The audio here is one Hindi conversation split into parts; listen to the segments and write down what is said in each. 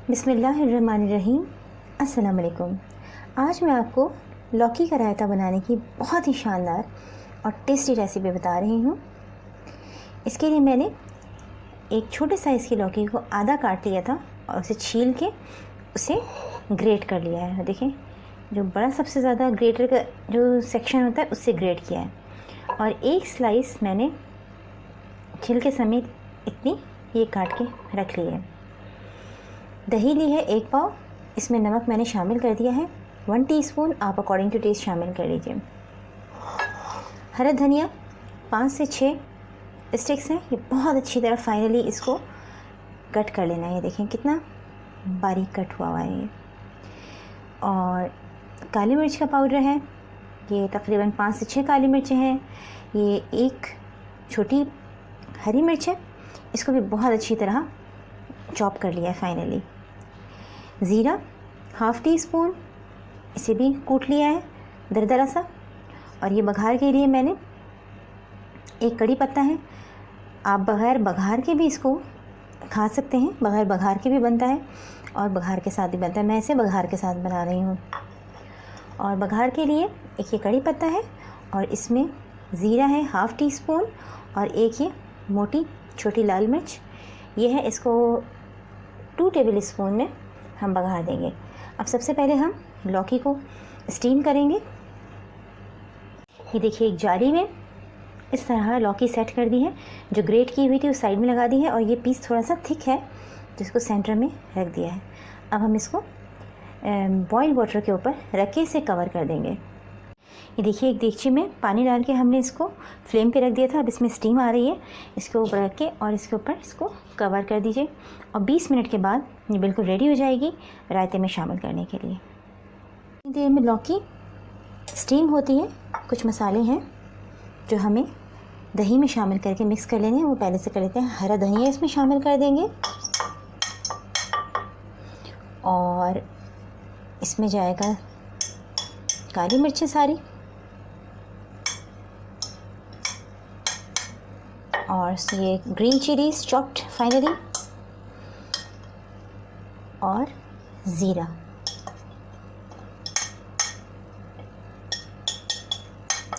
बिस्मिल्लाहिर्रहमानिर्रहीम। अस्सलाम वालेकुम। आज मैं आपको लौकी का रायता बनाने की बहुत ही शानदार और टेस्टी रेसिपी बता रही हूँ। इसके लिए मैंने एक छोटे साइज़ की लौकी को आधा काट लिया था और उसे छील के उसे ग्रेट कर लिया है। देखें, जो बड़ा सबसे ज़्यादा ग्रेटर का जो सेक्शन होता है उससे ग्रेट किया है। और एक स्लाइस मैंने छिलके समेत इतनी ये काट के रख ली है। दही ली है 1 पाव, इसमें नमक मैंने शामिल कर दिया है 1 टीस्पून, आप अकॉर्डिंग टू टेस्ट शामिल कर लीजिए। हरा धनिया 5 से 6 स्टिक्स हैं। ये बहुत अच्छी तरह फाइनली इसको कट कर लेना है। ये देखें कितना बारीक कट हुआ है ये। और काली मिर्च का पाउडर है, ये तकरीबन 5 से 6 काली मिर्चें हैं। ये एक छोटी हरी मिर्च है, इसको भी बहुत अच्छी तरह चॉप कर लिया है फाइनली। ज़ीरा 1/2 टीस्पून, इसे भी कूट लिया है दरदरा सा। और ये बघार के लिए मैंने एक कड़ी पत्ता है। आप बग़ैर बघार के भी इसको खा सकते हैं, बग़ैर बघार के भी बनता है और बघार के साथ भी बनता है। मैं इसे बघार के साथ बना रही हूँ। और बघार के लिए एक ये कड़ी पत्ता है और इसमें ज़ीरा है 1/2 टीस्पून और एक ये मोटी छोटी लाल मिर्च ये है। इसको 2 टेबल स्पून में हम बघार देंगे। अब सबसे पहले हम लौकी को स्टीम करेंगे। ये देखिए, एक जाली में इस तरह लौकी सेट कर दी है। जो ग्रेट की हुई थी उस साइड में लगा दी है और ये पीस थोड़ा सा थिक है तो इसको सेंटर में रख दिया है। अब हम इसको बॉयल वाटर के ऊपर रख के इसे कवर कर देंगे। ये देखिए, एक देगची में पानी डाल के हमने इसको फ्लेम पे रख दिया था। अब इसमें स्टीम आ रही है, इसके ऊपर रख के और इसके ऊपर इसको कवर कर दीजिए। और 20 मिनट के बाद ये बिल्कुल रेडी हो जाएगी रायते में शामिल करने के लिए। देर में लौकी स्टीम होती है। कुछ मसाले हैं जो हमें दही में शामिल करके मिक्स कर लेने हैं, वो पहले से कर लेते हैं। हरा धनिया इसमें शामिल कर देंगे और इसमें जाएगा काली मिर्चें सारी और ये ग्रीन चिलीज चॉप्ड फाइनली और ज़ीरा।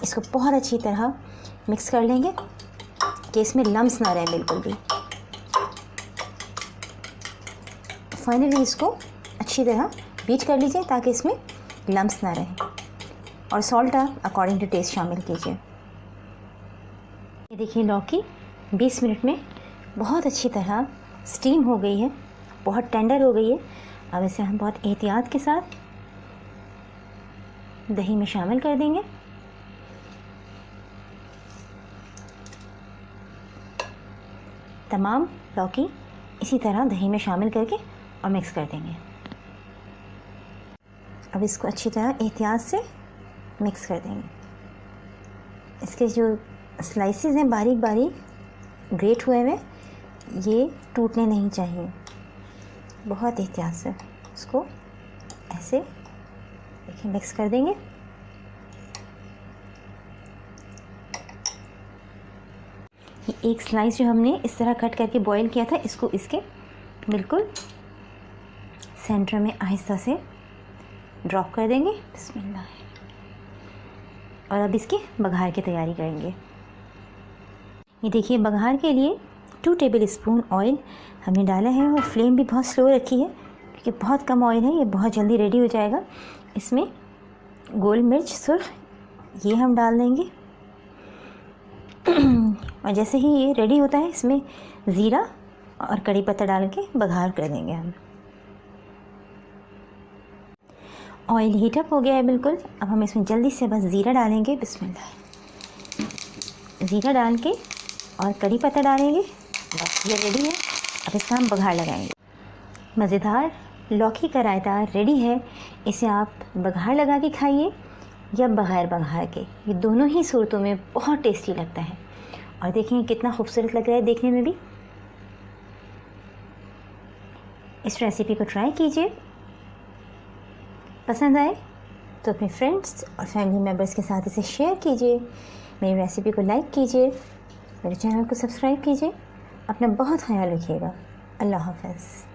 इसको बहुत अच्छी तरह मिक्स कर लेंगे कि इसमें लम्स ना रहे बिल्कुल भी। फाइनली इसको अच्छी तरह बीट कर लीजिए ताकि इसमें लम्स ना रहे। और सॉल्ट आप अकॉर्डिंग टू टेस्ट शामिल कीजिए। ये देखिए, लौकी 20 मिनट में बहुत अच्छी तरह स्टीम हो गई है, बहुत टेंडर हो गई है। अब इसे हम बहुत एहतियात के साथ दही में शामिल कर देंगे। तमाम लौकी इसी तरह दही में शामिल करके और मिक्स कर देंगे। अब इसको अच्छी तरह एहतियात से मिक्स कर देंगे। इसके जो स्लाइसेस हैं बारीक बारीक ग्रेट हुए हुए, ये टूटने नहीं चाहिए। बहुत एहतियात से इसको ऐसे देखिए मिक्स कर देंगे। ये एक स्लाइस जो हमने इस तरह कट करके बॉईल किया था, इसको इसके बिल्कुल सेंटर में आहिस्ता से ड्रॉप कर देंगे। बिस्मिल्लाह। और अब इसकी बघार की तैयारी करेंगे। ये देखिए, बघार के लिए 2 टेबल स्पून ऑयल हमने डाला है और फ्लेम भी बहुत स्लो रखी है क्योंकि बहुत कम ऑयल है, ये बहुत जल्दी रेडी हो जाएगा। इसमें गोल मिर्च सुर्ख ये हम डाल देंगे और जैसे ही ये रेडी होता है इसमें ज़ीरा और कड़ी पत्ता डाल के बघार कर देंगे हम। ऑयल हीट अप हो गया है बिल्कुल। अब हम इसमें जल्दी से बस ज़ीरा डालेंगे। बिस्मिल्लाह। ज़ीरा डाल के और कड़ी पत्ता डालेंगे, बस ये रेडी है। अब इसका हम बघार लगाएंगे। मज़ेदार लौकी का रायता रेडी है। इसे आप बघार लगा के खाइए या बग़ैर बघार के, ये दोनों ही सूरतों में बहुत टेस्टी लगता है। और देखें कितना खूबसूरत लग रहा है देखने में भी। इस रेसिपी को ट्राई कीजिए, पसंद आए तो अपने फ्रेंड्स और फैमिली मेम्बर्स के साथ इसे शेयर कीजिए। मेरी रेसिपी को लाइक कीजिए, मेरे चैनल को सब्सक्राइब कीजिए। अपना बहुत ख्याल रखिएगा। अल्लाह हाफ़िज़।